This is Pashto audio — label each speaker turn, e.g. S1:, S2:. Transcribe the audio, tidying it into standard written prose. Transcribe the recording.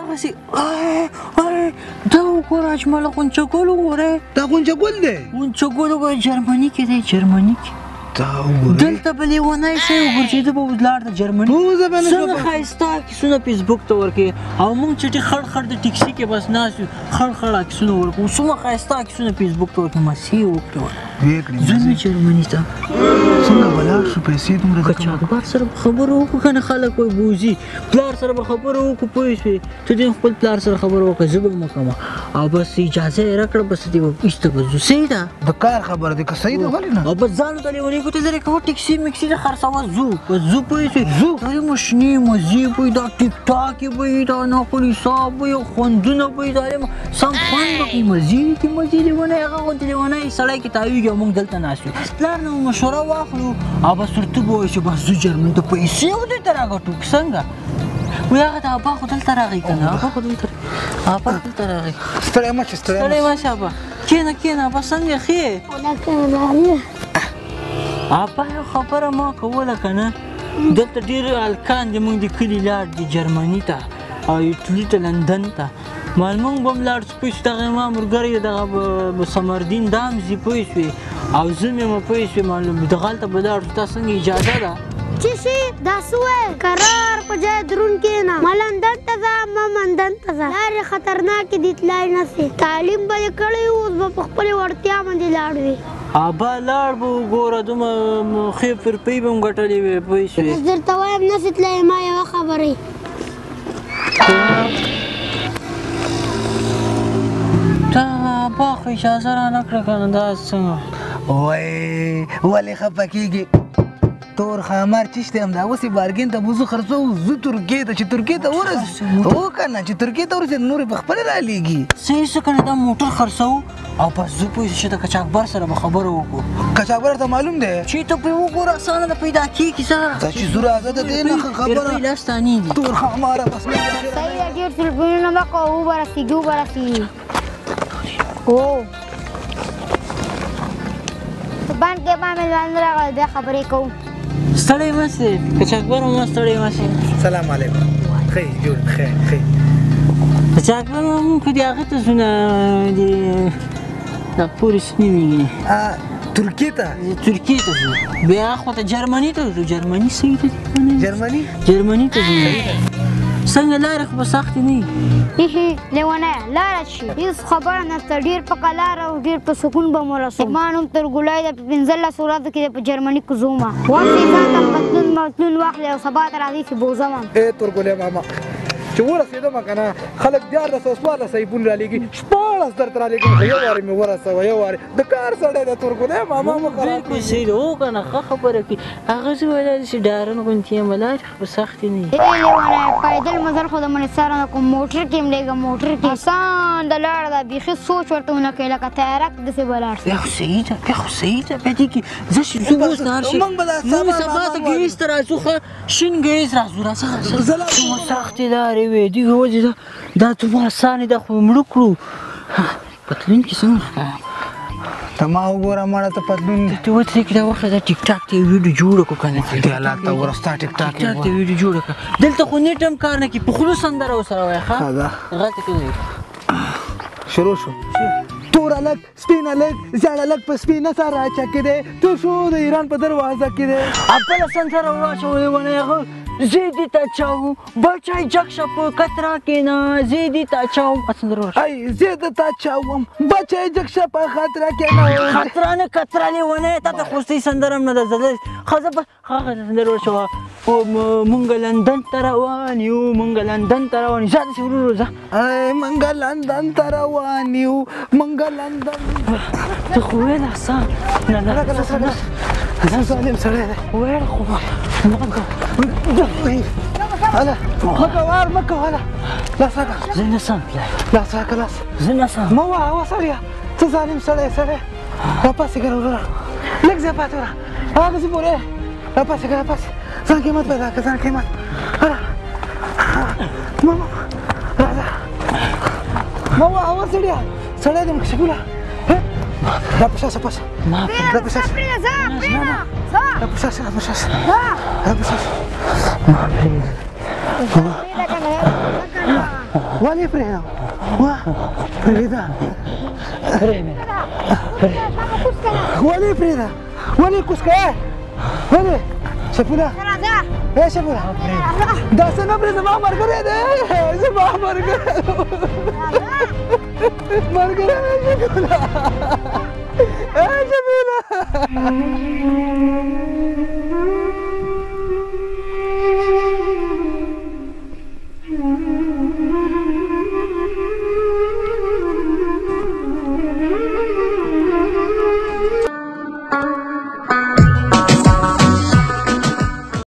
S1: دغسې دا وګوره اجمله غونچه ګل وګورئ
S2: دا غونچه ګل دی
S1: غونچه ګل وګورئ جرمني کې دی جرمني کې
S2: دا وګورئ
S1: دلته به لیونی شی وګرځېده به ولاړ د جرمني څومره ښایسته عکسونه فیسبوک ته ورکوي او موږ چې خړ خړ د ټیکسي کې بس ناست یو خړ خړ عکسونه ورکوو څومره ښایسته عکسونه فیسبوک ته ورکوي مسې وکړې ځو جرمني ته
S2: څنګه به لاړ شو پیسې دومره
S1: که چاکبار سره به خبرې وکړو که نه خلک وایي بوځي پلار سره به خبرې وکړو پوه شوې ته دې خپل پلار سره خبره وکړه زه به مه کومه او بس اجازه یې راکړه بس دې به ایسته به ځو صحیح ده
S2: د کار خبره دی که صحیح ده ولې نه
S1: او بس ځان ته لیونی کو ته زری کوه ټیکسي میکسي د خرڅوه ځو بس ځو پوه شوې دا ماشیني مزې به وي دا ټیک ټاک یې به وي دا نقل حساب به وي خوندونه به وي دا سم خوند به کوي مزې دي مزې لیونی هغه غوندې لیونی سړی کې تاویږي او موږ دلته ناست یو پلار نه مشوره واخلو او بس ورته به وایي چې بس ځو جرمني ته پیسې او دوی ته راګټو څنګه وی هغه د ابا خو دلته راغی که نه ابا خو دلته راغی
S2: ستړی مه شه
S1: ستړی مه شه ابا کښېنه کښېنه ابا څنګه ښې ابا یو خبره ما کوله که نه دلته ډېر هلکان دي موږ د کلي لاړ دي جرمني ته او ایټلي ته لندن ته مال موږ به هم لاړ شو پوه شو دغه زما ملګری دغه ثمردین دا هم ځي پوه شوې او زه مې م پوه شوې دغلته به لاړ شو تا څنګه اجازه ده
S3: چې شي دا څه وایې کرار په ځای درون کښېنه ما لندن ته ځه ما مندن ته ځه لارې خطرناکې دي تلای نه سې تعلیم به یې کړی و اوس به په خپلې وړتیا باندې لاړ وي
S1: ابا لاړ به وګوره دومره ښې فرپۍ به هم ګټلې وې پوه شوې
S3: اوس درته وایم نسې تللی ما یوه خبرې
S1: تا ابا خو اجازه رانه کړه که نه دا څنګه
S2: وای ولې خفه کېږي تور خامار چشته هم دا اوس یې بارګین ته بوځو خرڅوو زه ترکیې ته چې ترکیې ته ورسېږو هو که نه چې ترکیې ته ورسېد نور یې پخپله رالیږي
S1: صحیح څه که نه دا موټر خرڅوو او بس زه پوه چې د کچاکبر سره به خبره وکړو
S2: کچاکبر ته معلوم دی
S1: چې ته پرې وګوره اسانه ده پیدا کېږي څه
S2: دا چې زه راځه د دې نه خبره
S1: لاس تانې دي
S2: تور خاماره بس
S3: صحیح ده ډېر تلفونونه مه کوه وبه رسېږي وبه رسېږي هو بند کې به مېلمانه راغلل بیا خبرې کوو
S1: ستړی مه سې کچاکبر هم ستړی مه سې
S2: سلام علیکم ښه جوړ ښه
S1: کچاکبر مونږ خو د هغه ته ځو نه د دا پورې څه نومېږي
S2: ترکیې ته
S1: ترکیې ته ځو بیا هغه خواته جرمني ته ځو جرمني صحیح ده جرمني ته ځو څنګه لارې خو به سختې نه وي
S3: هیهې لیونیه لاره شي هېڅ خبره نشته ډېر په قلار او ډېر په سکون به مو رسوم زما نوم ترګلای ده په 15 ورځو کې په جرمني کې ځوم واسې ځان ته پتلون واخلې او سبا ته راځئ چې بوځم
S2: ترګلای ماما چې ورسېدم که نه خلک 1414 ایفون رالیږي 14 درته رالیږي خو یو وارې مې ورسوه یو وارې د کار سړی دی ترګلای ماما مه خراب
S1: بلکل صحیح ده هو که نه ښه خبره کوي هغه زه ویلی چې ډارن غوندې یم لارې خو به سختې نه وي
S3: لیونی پیدل مزل خو د منې سره نه کوم موټر کې هم لېږم موټر کې آسان د لاره ده بیخي سوچ ورته ونه کوي لکه تیاره داسې به لاړ
S1: بیا خو صحیح ده بیا خو صحیح ده بیا دې کې زه چې زه اوس نهار شي موږ سبا ته ګریز ته راځو ښه شین ګریز راځو څومره سختې لارې وې دي وځي دا څومره اسانې ده خو مړه کړو پتلون کې څنګه ښکارم
S2: ته ما وګوره مړه ته پتلون
S1: ته ودرې کړه وخت دا ټیک ټاک ته ویډیو جوړه کړو که نه
S2: دې الله ته ورستا ټیک ټاک
S1: ته ویډیو جوړه کړه دلته خو نیټ هم کار نه کوي په خوله سندره ورسره وایه ښه غلطه کوي
S2: شروع شو تور الګ سپین الګ زړ الګ په سپینه سره چکې دی تور شو د ایران په دروازه کې دی
S1: خپله سندره وراچوئ ونه هغه زه دې ته چاوم بچی جګ شه په کترا کښېنه زه دې ته چاوم سندره
S2: ای زه د تا چاوم بچی جګ شه په خطره کښېنه
S1: خطره نه کتره لیونی تا ته خو ستۍ سندره هم نه ده زده ښه به هغه سندره وشوه مونږ لندن ته روان یو مونږ لندن ته روان یو ځه داسې ورو ورو ځه
S2: مونږ لندن ته روان یو مونږ لندن
S1: ته خو ویل اسان نه نه
S2: ظالم سړی دی
S1: ویل خو
S2: هله مکه وار مکه هله لاس راکړه
S1: زه نسم تللی
S2: لاس راکړه لاس
S1: زه نسم
S2: مه وهه سړیه ته ظالم سړی سړی راپاسې ګره وروره لږ ځای پاتې وره هغه ځي پورې راپاسې ګره راپاسې ځان قیمت پیدا کړه ځان قیمت ماما راځه مه وهه سړیه سړی دی مکشفوله راپشاسه پاسه راپشاسه راپشاسه راپشاسه راپشاسه ولې پرېږدم پرېږده ولې پرېږده ولې کوس کوې ولې شفونه ای شفونه داسې نه پرې زما ملګری دی زما ملګری ملګری دی شفونه ای شفونه